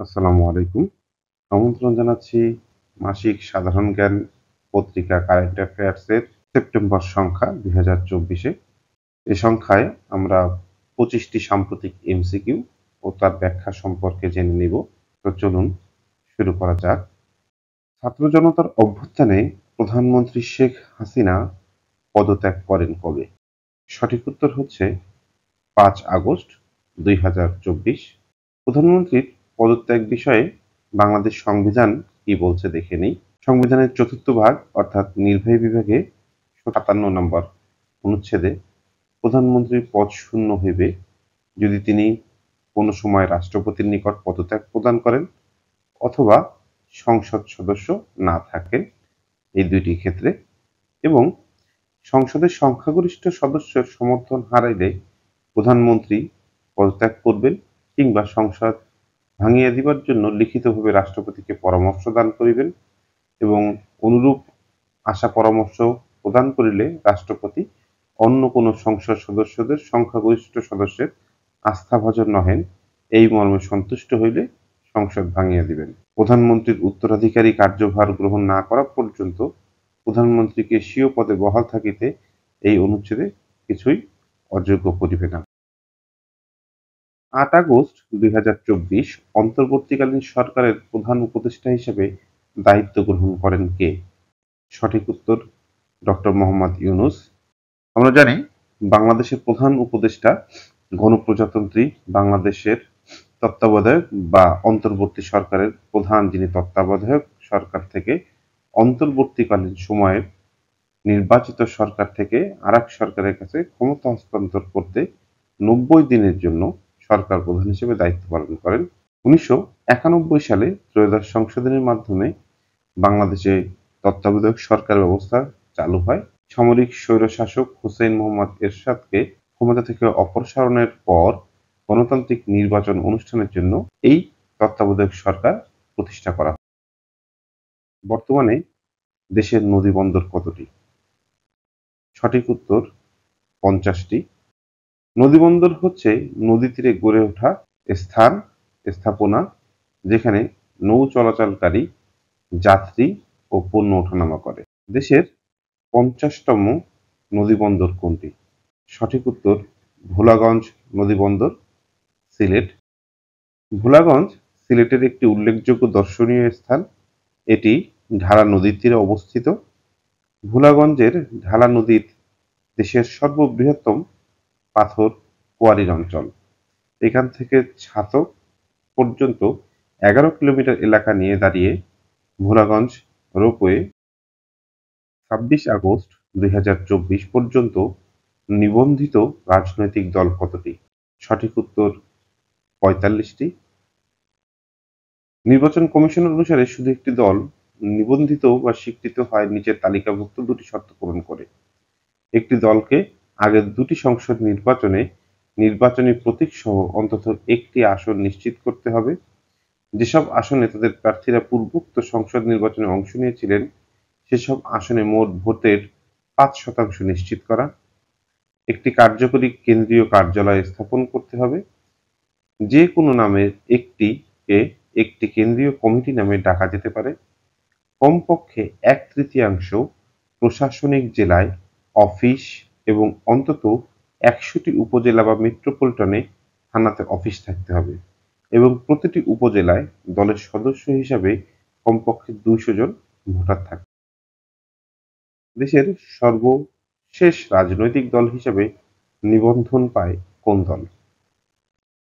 আসসালামু আলাইকুম। আমন্ত্রণ জানাচ্ছি মাসিক সাধারণ জ্ঞান পত্রিকা কারেন্ট অ্যাফেয়ার্স এর সেপ্টেম্বর সংখ্যা 2024-এ। এ সংখ্যায় আমরা 25টি সাম্প্রতিক এমসিকিউ ও তার ব্যাখ্যা সম্পর্কে জেনে নিব। তো চলুন শুরু করা যাক। ছাত্র জনতার অভ্যুত্থানে প্রধানমন্ত্রী শেখ হাসিনা পদত্যাগ করেন কবে? সঠিক উত্তর হচ্ছে 5 আগস্ট 2024। প্রধানমন্ত্রীর পদত্যাগ বিষয়ে বাংলাদেশ সংবিধান কি বলছে দেখে নেই। সংবিধানের চতুর্থ ভাগ অর্থাৎ নির্বাহী বিভাগে 57 নম্বর অনুচ্ছেদে প্রধানমন্ত্রীর পদ শূন্য হইবে যদি তিনি কোনো সময় রাষ্ট্রপতির নিকট পদত্যাগ প্রদান করেন অথবা সংসদ সদস্য না থাকেন, এই দুইটি ক্ষেত্রে, এবং সংসদের সংখ্যাগরিষ্ঠ সদস্যের সমর্থন হারাইলে প্রধানমন্ত্রী পদত্যাগ করবেন কিংবা সংসদ ভাঙিয়া দিবার জন্য লিখিতভাবে রাষ্ট্রপতিকে পরামর্শ দান করিবেন এবং অনুরূপ আশা পরামর্শ প্রদান করিলে রাষ্ট্রপতি অন্য কোন সংসদ সদস্যদের সংখ্যাগরিষ্ঠ সদস্যের আস্থাভাজন নহেন এই মর্মে সন্তুষ্ট হইলে সংসদ ভাঙিয়া দিবেন। প্রধানমন্ত্রীর উত্তরাধিকারী কার্যভার গ্রহণ না করা পর্যন্ত প্রধানমন্ত্রীকে স্বীয় পদে বহাল থাকিতে এই অনুচ্ছেদে কিছুই অযোগ্য করিবে না। 8 আগস্ট 2024 অন্তর্বর্তীকালীন সরকারের প্রধান উপদেষ্টা হিসেবে দায়িত্ব গ্রহণ করেন কে? সঠিক উত্তর ডক্টর মোহাম্মদ ইউনূস। আমরা জানি বাংলাদেশের প্রধান উপদেষ্টা গণপ্রজাতন্ত্রী বাংলাদেশের তত্ত্বাবধায়ক বা অন্তর্বর্তী সরকারের প্রধান, যিনি তত্ত্বাবধায়ক সরকার থেকে অন্তর্বর্তীকালীন সময়ের নির্বাচিত সরকার থেকে আরেক সরকারের কাছে ক্ষমতা হস্তান্তর করতে 90 দিনের জন্য সরকার প্রধান হিসেবে দায়িত্ব পালন করেন। 1991 সালে ত্রয়োদশ সংশোধনের মাধ্যমে বাংলাদেশে তত্ত্বাবধায়ক সরকার ব্যবস্থা চালু হয়। সামরিক স্বৈরশাসক হুসেইন মোহাম্মদ এরশাদকে ক্ষমতা থেকে অপসারণের পর গণতান্ত্রিক নির্বাচন অনুষ্ঠানের জন্য এই তত্ত্বাবধায়ক সরকার প্রতিষ্ঠা করা হয়। বর্তমানে দেশের নদী বন্দর কতটি? সঠিক উত্তর 50টি। নদীবন্দর হচ্ছে নদী তীরে গড়ে ওঠা স্থান, স্থাপনা যেখানে নৌ চলাচলকারী যাত্রী ও পণ্য ওঠানামা করে। দেশের 50তম নদীবন্দর কোনটি? সঠিক উত্তর ভোলাগঞ্জ নদীবন্দর, সিলেট। ভোলাগঞ্জ সিলেটের একটি উল্লেখযোগ্য দর্শনীয় স্থান। এটি ঢালা নদীর তীরে অবস্থিত। ভোলাগঞ্জের ঢালা নদীর দেশের সর্ববৃহত্তম পাথর কোয়ারির অঞ্চল। এখান থেকে ছাতক পর্যন্ত 11 কিলোমিটার এলাকা নিয়ে দাঁড়িয়ে ভোলাগঞ্জ রোপওয়ে। 26 আগস্ট 2024 পর্যন্ত নিবন্ধিত রাজনৈতিক দল কতটি? সঠিক উত্তর 45টি। নির্বাচন কমিশন অনুসারে শুধু একটি দল নিবন্ধিত বা স্বীকৃত হয় নিচের তালিকাভুক্ত দুটি শর্ত পূরণ করে। একটি দলকে আগের দুটি সংসদ নির্বাচনে নির্বাচনী প্রতীক সহ অন্তত একটি আসন নিশ্চিত করতে হবে। যেসব আসনে তাদের প্রার্থীরা পূর্বোক্ত সংসদ নির্বাচনে অংশ নিয়েছিলেন সেসব আসনে মোট ভোটের 5% নিশ্চিত করা। একটি কার্যকরী কেন্দ্রীয় কার্যালয় স্থাপন করতে হবে। যে কোনো নামের একটিকে একটি কেন্দ্রীয় কমিটি নামে ডাকা যেতে পারে। কমপক্ষে 1/3 প্রশাসনিক জেলায় অফিস এবং অন্তত 100টি উপজেলা বা মেট্রোপলিটনে থানাতে অফিস থাকতে হবে এবং প্রতিটি উপজেলায় দলের সদস্য হিসাবে কমপক্ষে 200 জন ভোটার থাকবে। দেশের সর্বশেষ রাজনৈতিক দল হিসেবে নিবন্ধন পায় কোন দল?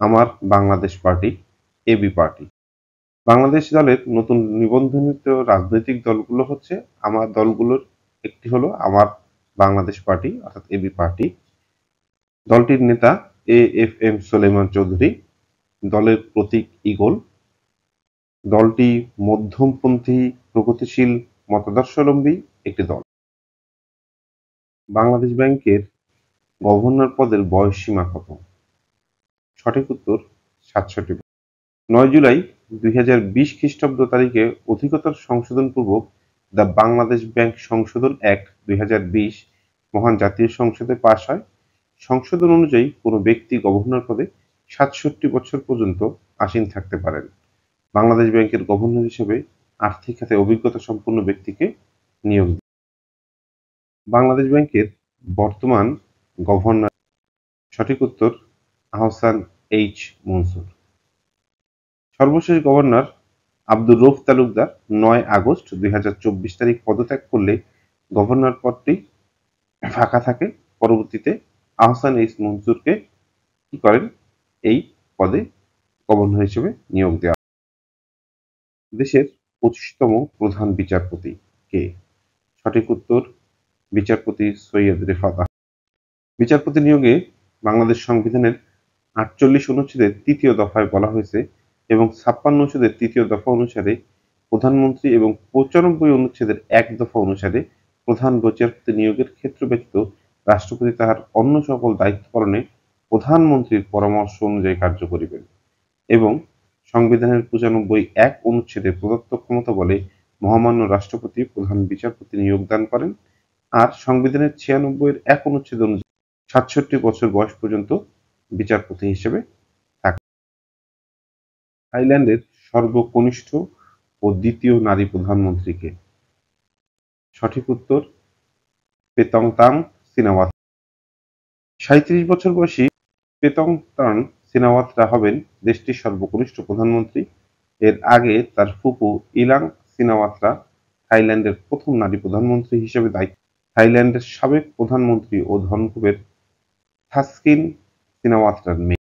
আমার Bangladesh party, AB party. Bangladesh দলের নতুন নিবন্ধিত রাজনৈতিক দলগুলো হচ্ছে, আমার দলগুলোর একটি হলো আমার বাংলাদেশ পার্টি অর্থাৎ এবি পার্টি। দলটির নেতা AFM সুলাইমান চৌধুরী। দলের প্রতীক ঈগল। দলটি মধ্যমপন্থী প্রগতিশীল মতাদর্শাবলম্বী একটি দল। বাংলাদেশ ব্যাংকের গভর্নর পদের বয়স সীমা কত? সঠিক উত্তর 67 বছর। 9 জুলাই 2020 খ্রিস্টাব্দ তারিখে অধিকতর সংশোধনপূর্বক দ্য বাংলাদেশ ব্যাংক সংশোধন অ্যাক্ট 2020 মহান জাতীয় সংসদে পাশ হয়। সংশোধন অনুযায়ী কোনো ব্যক্তি গভর্নর পদে 67 বছর পর্যন্ত আসীন থাকতে পারেন। বাংলাদেশ ব্যাংকের গভর্নর হিসেবে আর্থিক খাতে অভিজ্ঞতা সম্পন্ন ব্যক্তিকে নিয়োগ দেয়। বাংলাদেশ ব্যাংকের বর্তমান গভর্নর, সঠিক উত্তর আহসান এইচ মনসুর। সর্বশেষ গভর্নর আব্দুর রউফ তালুকদার ৯ আগস্ট ২০২৪ তারিখ পদত্যাগ করলে গভর্নর পদটি ফাঁকা থাকে। পরবর্তীতে আহসান এইচ মনসুরকে কি করেন, এই পদে গভর্নর হিসেবে নিয়োগ দেওয়া। দেশের ২৫তম প্রধান বিচারপতি কে? সঠিক উত্তর বিচারপতি সৈয়দ রেফাত আহমেদ। বিচারপতি নিয়োগে বাংলাদেশ সংবিধানের ৪৮ অনুচ্ছেদের ৩য় দফায় বলা হয়েছে এবং ৫৬ অনুচ্ছেদের ৩য় দফা অনুসারে প্রধানমন্ত্রী এবং ৯৫ অনুচ্ছেদের ১ দফা অনুসারে প্রধান বিচারপতি নিয়োগের ক্ষেত্র ব্যতীত রাষ্ট্রপতি তাহার অন্য সকল দায়িত্ব পালনে প্রধানমন্ত্রীর পরামর্শ অনুযায়ী কার্য করিবেন এবং সংবিধানের ৯৫(১) অনুচ্ছেদে প্রদত্ত ক্ষমতা বলে মহামান্য রাষ্ট্রপতি প্রধান বিচারপতি নিয়োগদান করেন। আর সংবিধানের ৯৬(১) অনুচ্ছেদ অনুযায়ী ৬৭ বছর বয়স পর্যন্ত বিচারপতি হিসেবে থাকেন। থাইল্যান্ডের সর্বকনিষ্ঠ ও দ্বিতীয় নারী প্রধানমন্ত্রী কে? সঠিক উত্তর পেতংতান সিনাওয়াত্রা। ৩৭ বছর বয়সী পেতংতান সিনাওয়াত্রা হবেন দেশটির সর্বকনিষ্ঠ প্রধানমন্ত্রী। এর আগে তার ফুফু ইলাং সিনাওয়াত্রা থাইল্যান্ডের প্রথম নারী প্রধানমন্ত্রী হিসেবে দায়িত্ব। থাইল্যান্ডের সাবেক প্রধানমন্ত্রী ও ধনকুবের থাসকিন সিনাওয়াত্রার মেয়ে।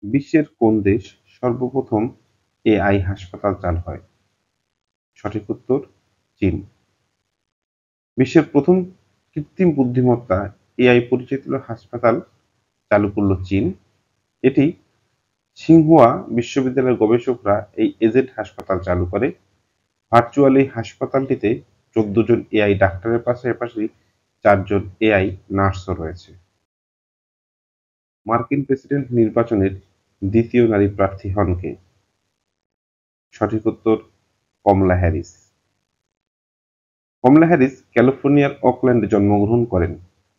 বিশ্বের কোন দেশ সর্বপ্রথম এআই হাসপাতাল চালু হয়? সঠিক উত্তর চীন। বিশ্বের প্রথম কৃত্রিম বুদ্ধিমত্তা এআই পরিচালিত হাসপাতাল চালু করল চীন। এটি সিংহুয়া বিশ্ববিদ্যালয়ের গবেষকরা এই এজেন্ট হাসপাতাল চালু করে। ভার্চুয়াল এই হাসপাতালটিতে ১৪ জন এআই ডাক্তারের পাশাপাশি ৪ জন এআই নার্সও রয়েছে। মার্কিন প্রেসিডেন্ট নির্বাচনের দ্বিতীয় নারী প্রার্থী হন কে? সঠিক উত্তর কমলা হ্যারিস। কমলা হ্যারিস ক্যালিফোর্নিয়ার অকল্যান্ডে জন্মগ্রহণ করেন।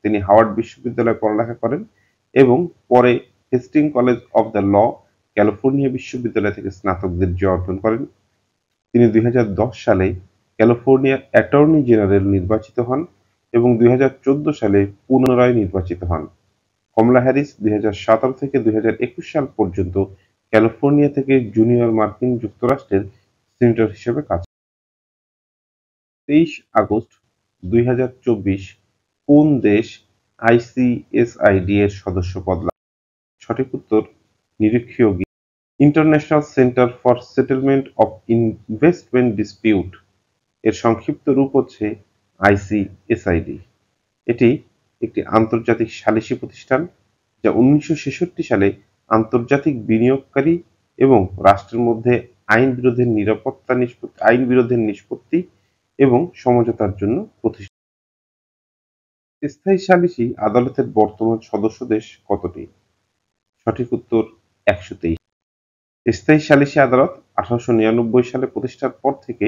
তিনি হাওয়ার্ড বিশ্ববিদ্যালয়ে পড়ালেখা করেন এবং পরে Hastings college of the law, California বিশ্ববিদ্যালয় থেকে স্নাতক ডিগ্রি অর্জন করেন। তিনি ২০১০ সালে ক্যালিফোর্নিয়ার অ্যাটর্নি জেনারেল নির্বাচিত হন এবং ২০১৪ সালে পুনরায় নির্বাচিত হন। কমলা হ্যারিস ২০১৭ থেকে ২০২১ সাল পর্যন্ত ক্যালিফোর্নিয়া থেকে জুনিয়র মার্কিন যুক্তরাষ্ট্রের সিনেটর হিসেবে কাজ করেন। ২৩ আগস্ট ২০২৪ কোন দেশ আইসিএসআইডি এর সদস্য পদ লাভ করে? সঠিক উত্তর নিরীক্ষীয় Guinea. International Centre for Settlement of Investment Dispute এর সংক্ষিপ্ত রূপ হচ্ছে আইসিএসআইডি। এটি একটি আন্তর্জাতিক সালিসি প্রতিষ্ঠান যা ১৯৬৬ সালে আন্তর্জাতিক বিনিয়োগকারী এবং রাষ্ট্রের মধ্যে আইন বিরোধের নিষ্পত্তি এবং সমঝোতার জন্য প্রতিষ্ঠিত। স্থায়ী সালিসি আদালতের বর্তমান সদস্য দেশ কতটি? সঠিক উত্তর ১২৩। স্থায়ী সালিসি আদালত ১৮৯৯ সালে প্রতিষ্ঠার পর থেকে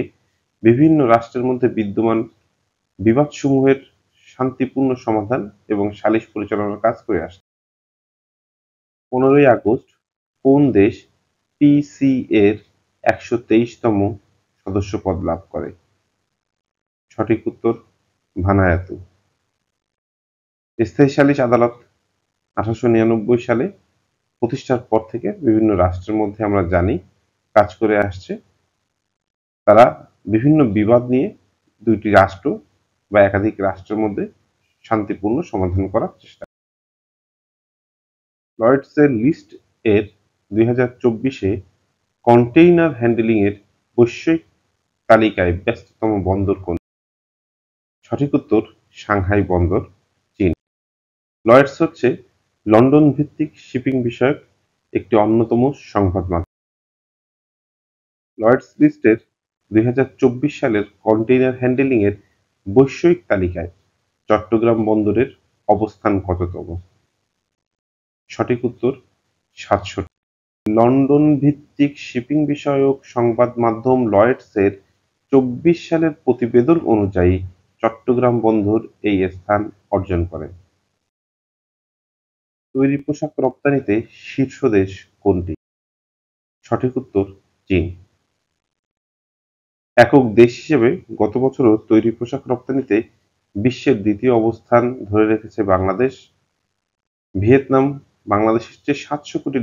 বিভিন্ন রাষ্ট্রের মধ্যে বিদ্যমান বিবাদসমূহের শান্তিপূর্ণ সমাধান এবং সালিস পরিচালনার কাজ করে আসছে। ১৫ই আগস্ট কোন দেশ পিসি এর ১২৩তম সদস্য পদ লাভ করে? সঠিক উত্তর ভানায়াতু। স্থায়ী সালিস আদালত ১৮৯৯ সালে প্রতিষ্ঠার পর থেকে বিভিন্ন রাষ্ট্রের মধ্যে আমরা জানি কাজ করে আসছে। তারা বিভিন্ন বিবাদ নিয়ে দুইটি রাষ্ট্র বা একাধিক রাষ্ট্রের মধ্যে শান্তিপূর্ণ সমাধান করার চেষ্টা। লয়েডসের লিস্ট এর ২০২৪-এ কন্টেইনার হ্যান্ডলিং এর বৈশ্বিক তালিকায় ব্যস্ততম বন্দর কোনটি? সঠিক উত্তর সাংহাই বন্দর, চীন। লয়েডস হচ্ছে লন্ডন ভিত্তিক শিপিং বিষয়ক একটি অন্যতম সংবাদ মাধ্যম। লয়েডস লিস্টের ২০২৪ সালের কন্টেইনার হ্যান্ডলিং এর বৈশ্বিক তালিকায় চট্টগ্রাম বন্দরের অবস্থান কততম? সঠিক উত্তর ৬৭। লন্ডন ভিত্তিক শিপিং বিষয়ক সংবাদ মাধ্যম লয়েডসের ২৪ সালের প্রতিবেদন অনুযায়ী চট্টগ্রাম বন্দর এই স্থান অর্জন করে। তৈরি পোশাক রপ্তানিতে শীর্ষ দেশ কোনটি? সঠিক উত্তর চীন। একক দেশ হিসেবে গত বছরও তৈরি পোশাক রপ্তানিতে বিশ্বের দ্বিতীয় অবস্থান ধরে রেখেছে বাংলাদেশ। ভিয়েতনাম বাংলাদেশের চেয়ে $700 কোটি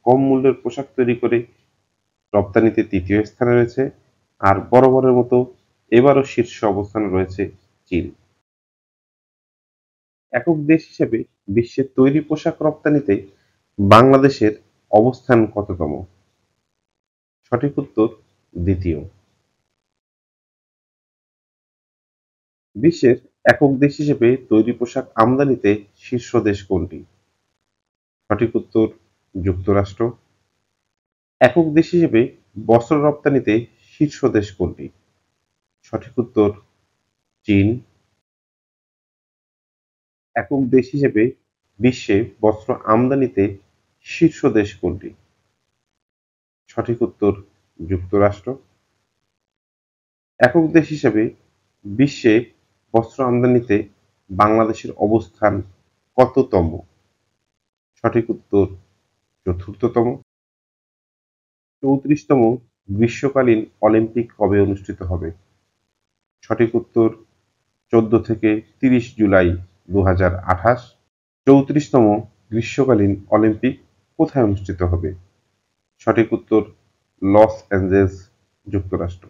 কম মূল্যের পোশাক তৈরি করে রপ্তানিতে তৃতীয় স্থানে রয়েছে। আর বরাবরের মতো এবারও শীর্ষ অবস্থানে রয়েছে চীন। একক দেশ হিসেবে বিশ্বের তৈরি পোশাক রপ্তানিতে বাংলাদেশের অবস্থান কততম? সঠিক উত্তর দ্বিতীয়। বিশ্বের একক দেশ হিসেবে তৈরি পোশাক আমদানিতে শীর্ষ দেশ কোনটি? সঠিক উত্তর যুক্তরাষ্ট্র। একক দেশ হিসেবে বস্ত্র রপ্তানিতে শীর্ষ দেশ কোনটি? সঠিক উত্তর চীন। একক দেশ হিসেবে বিশ্বে বস্ত্র আমদানিতে শীর্ষ দেশ কোনটি? সঠিক উত্তর যুক্তরাষ্ট্র। একক দেশ হিসেবে বিশ্বে বস্ত্র আমদানিতে বাংলাদেশের অবস্থান কততম? সঠিক উত্তর চতুর্থতম। 34তম গ্রীষ্মকালীন অলিম্পিক কবে অনুষ্ঠিত হবে? সঠিক উত্তর 14 থেকে 30 জুলাই 2028। 34তম গ্রীষ্মকালীন অলিম্পিক কোথায় অনুষ্ঠিত হবে? সঠিক উত্তর লস অ্যাঞ্জেলেস, যুক্তরাষ্ট্র।